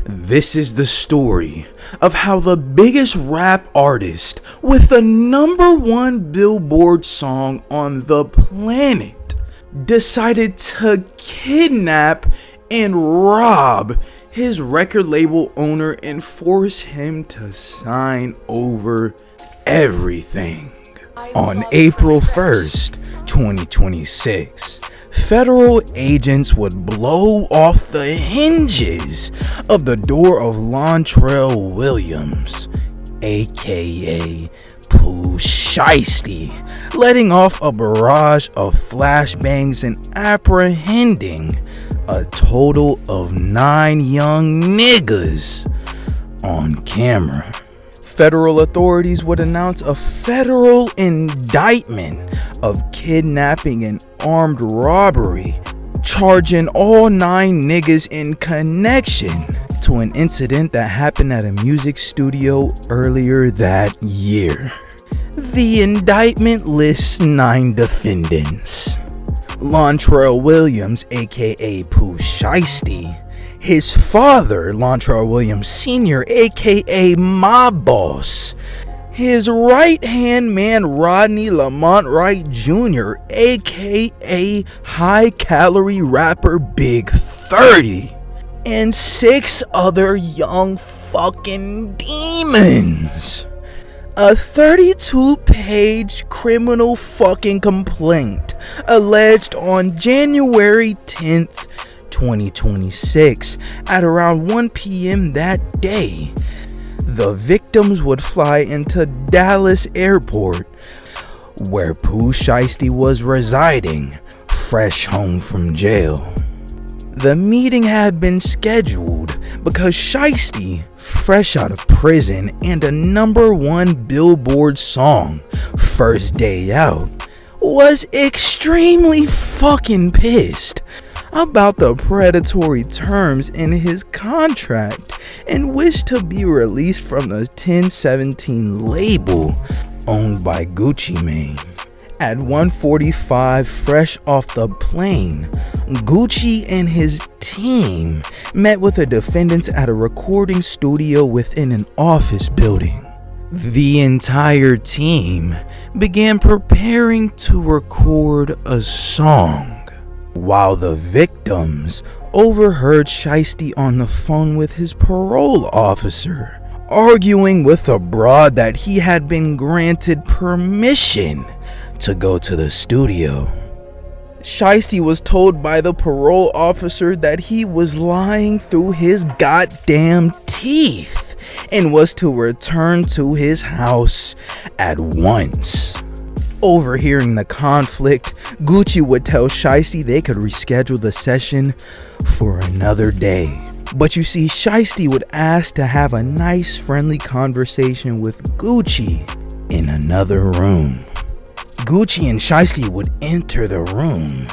This is the story of how the biggest rap artist with the #1 Billboard song on the planet decided to kidnap and rob his record label owner and force him to sign over everything. On April 1st, 2026, federal agents would blow off the hinges of the door of Lontrell Williams, aka Pooh Shiesty, letting off a barrage of flashbangs and apprehending a total of 9 young niggas on camera. Federal authorities would announce a federal indictment of kidnapping and armed robbery, charging all 9 niggas in connection to an incident that happened at a music studio earlier that year. The indictment lists 9 defendants: Lontrell Williams, aka Pooh Shiesty, his father, Lontrell Williams Sr., aka Mob Boss, his right-hand man, Rodney Lamont Wright Jr., aka high-calorie rapper Big 30, and 6 other young fucking demons. A 32-page criminal fucking complaint alleged on January 10th, 2026 at around 1 p.m. that day. The victims would fly into Dallas Airport, where Pooh Shiesty was residing, fresh home from jail. The meeting had been scheduled because Shiesty, fresh out of prison and a #1 Billboard song, first day out, was extremely fucking pissed about the predatory terms in his contract and wished to be released from the 1017 label owned by Gucci Mane. At 1:45, fresh off the plane, Gucci and his team met with the defendants at a recording studio within an office building. The entire team began preparing to record a song, while the victims overheard Shiesty on the phone with his parole officer, arguing with a broad that he had been granted permission to go to the studio. Shiesty was told by the parole officer that he was lying through his goddamn teeth and was to return to his house at once. Overhearing the conflict, Gucci would tell Shiesty they could reschedule the session for another day. But you see, Shiesty would ask to have a nice friendly conversation with Gucci in another room. Gucci and Shiesty would enter the room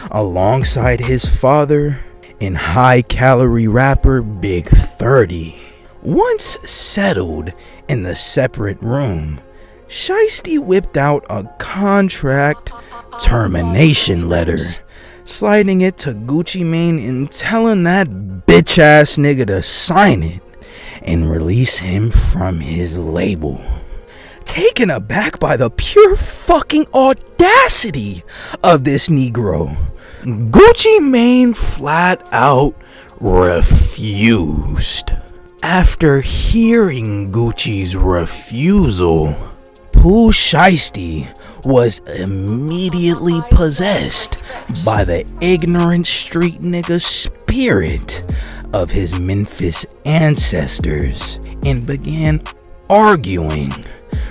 alongside his father and high-calorie rapper Big 30. Once settled in the separate room, Shiesty whipped out a contract termination letter, sliding it to Gucci Mane and telling that bitch-ass nigga to sign it and release him from his label. Taken aback by the pure fucking audacity of this Negro, Gucci Mane flat out refused. After hearing Gucci's refusal, Pooh Shiesty was immediately possessed by the ignorant street nigga spirit of his Memphis ancestors and began arguing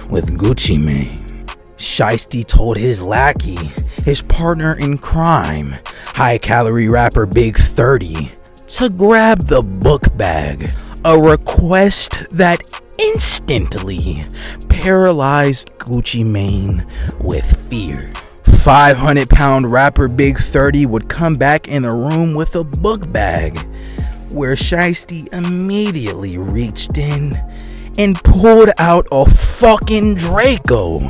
with Gucci Mane. Shiesty told his lackey, his partner in crime, high-calorie rapper Big 30, to grab the book bag, a request that instantly paralyzed Gucci Mane with fear. 500-pound rapper Big 30 would come back in the room with a book bag, where Shiesty immediately reached in and pulled out a fucking Draco.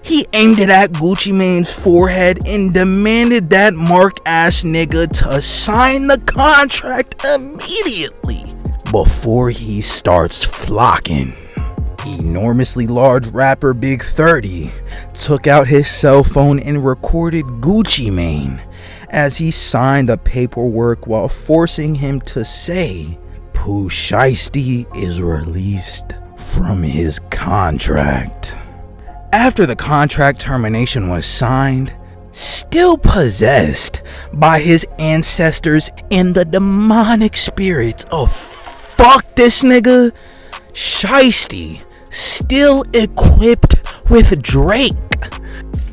He aimed it at Gucci Mane's forehead and demanded that mark ass nigga to sign the contract immediately. before he starts flocking. Enormously large rapper Big 30 took out his cell phone and recorded Gucci Mane as he signed the paperwork while forcing him to say Pooh Shiesty is released from his contract. After the contract termination was signed, still possessed by his ancestors and the demonic spirits of fuck this nigga, Shiesty, still equipped with Drake,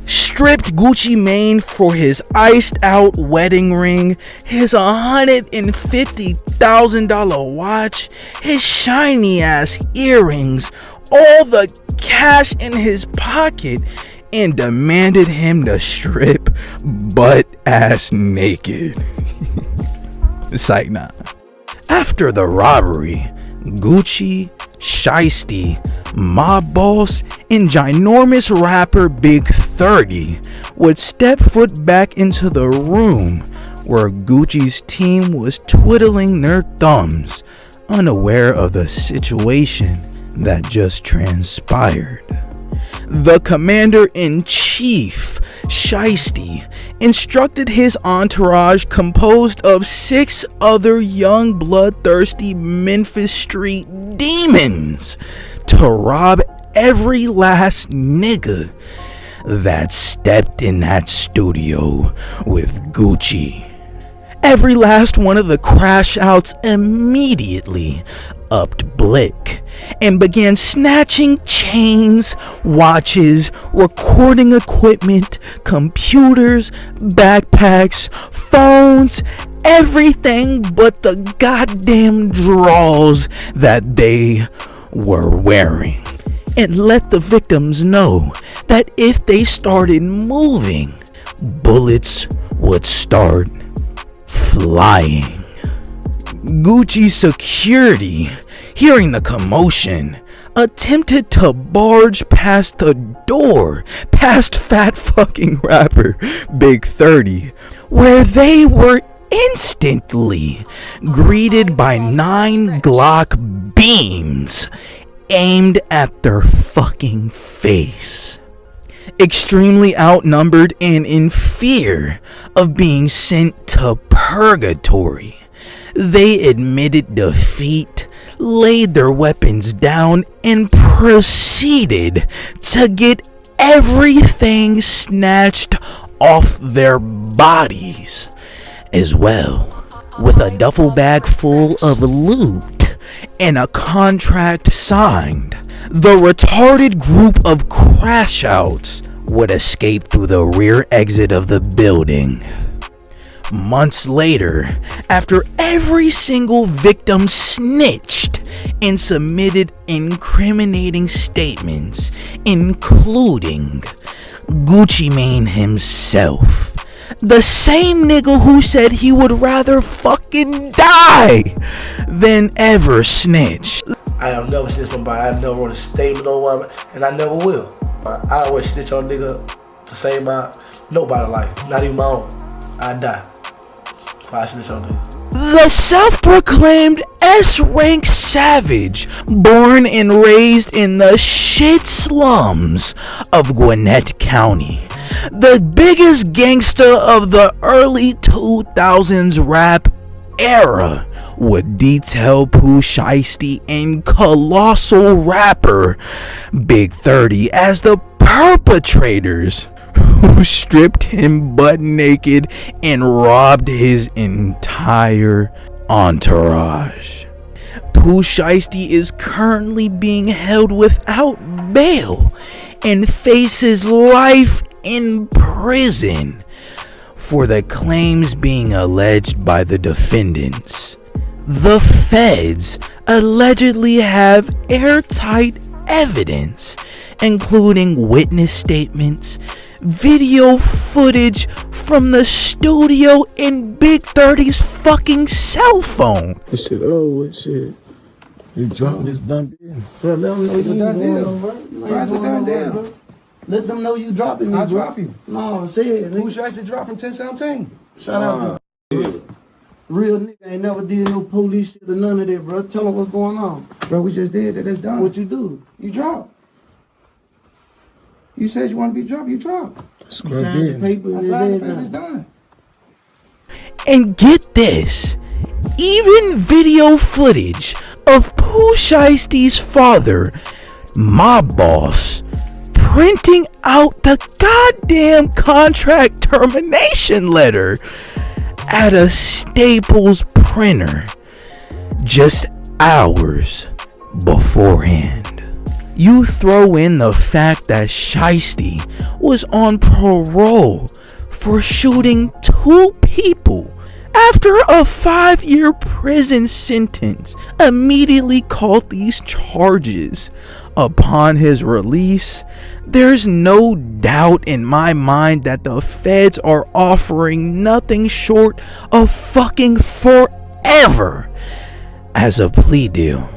stripped Gucci Mane for his iced out wedding ring, his $150,000 watch, his shiny ass earrings, all the cash in his pocket, and demanded him to strip butt ass naked. Psych, nah. After the robbery, Gucci, Shiesty, mob boss, and ginormous rapper Big 30 would step foot back into the room where Gucci's team was twiddling their thumbs, unaware of the situation that just transpired. The commander-in-chief, Shiesty, instructed his entourage, composed of 6 other young bloodthirsty Memphis street demons, to rob every last nigga that stepped in that studio with Gucci. Every last one of the Crashouts immediately upped blick and began snatching chains, watches, recording equipment, computers, backpacks, phones, everything but the goddamn drawers that they were wearing, and let the victims know that if they started moving, bullets would start flying. Gucci security, hearing the commotion, attempted to barge past the door, past fat fucking rapper Big 30, where they were instantly greeted by 9 Glock beams aimed at their fucking face. Extremely outnumbered and in fear of being sent to purgatory, they admitted defeat, laid their weapons down, and proceeded to get everything snatched off their bodies, as well, with a duffel bag full of loot and a contract signed. The retarded group of Crashouts would escape through the rear exit of the building. Months later, after every single victim snitched and submitted incriminating statements, including Gucci Mane himself, the same nigga who said he would rather fucking die than ever snitch. I have never snitched on nobody. I've never wrote a statement on one, and I never will. I don't always snitch on nigga to save my nobody's life, not even my own. I die. So I snitch on nigga. The self-proclaimed S-rank savage, born and raised in the shit slums of Gwinnett County, the biggest gangster of the early 2000s rap era, would detail Pooh Shiesty and colossal rapper Big 30 as the perpetrators who stripped him butt naked and robbed his entire entourage. Pooh Shiesty is currently being held without bail and faces life in prison for the claims being alleged by the defendants. The feds allegedly have airtight evidence, including witness statements, video footage from the studio, and Big 30's fucking cell phone. This shit, what shit? You dropping this dumb bitch? Bro, let them know it's a done deal. Why is it done deal? Let them know you dropping me, I'll drop you. No, say it. Who should I say drop from 1017? Shout out to Real nigga ain't never did no police shit or none of that, bro. Tell them what's going on. Bro, we just did that. That's done. What you do? You dropped. You said you want to be dropped. You dropped. You signed the paper I and signed the everything. paper. It's done. And get this, even video footage of Pooh Shiesty's father, Mob Boss, printing out the goddamn contract termination letter at a Staples printer just hours beforehand. You throw in the fact that Shiesty was on parole for shooting 2 people after a 5-year prison sentence immediately caught these charges. Upon his release, there's no doubt in my mind that the feds are offering nothing short of fucking forever as a plea deal.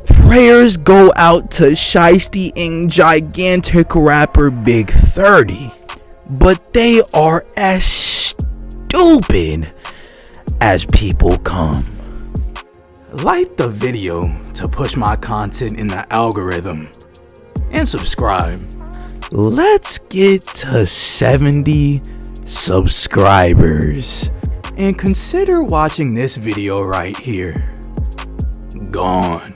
Prayers go out to Shiesty and gigantic rapper Big 30, but they are as stupid as people come. Like the video to push my content in the algorithm and subscribe. Let's get to 70 subscribers and consider watching this video right here. Gone.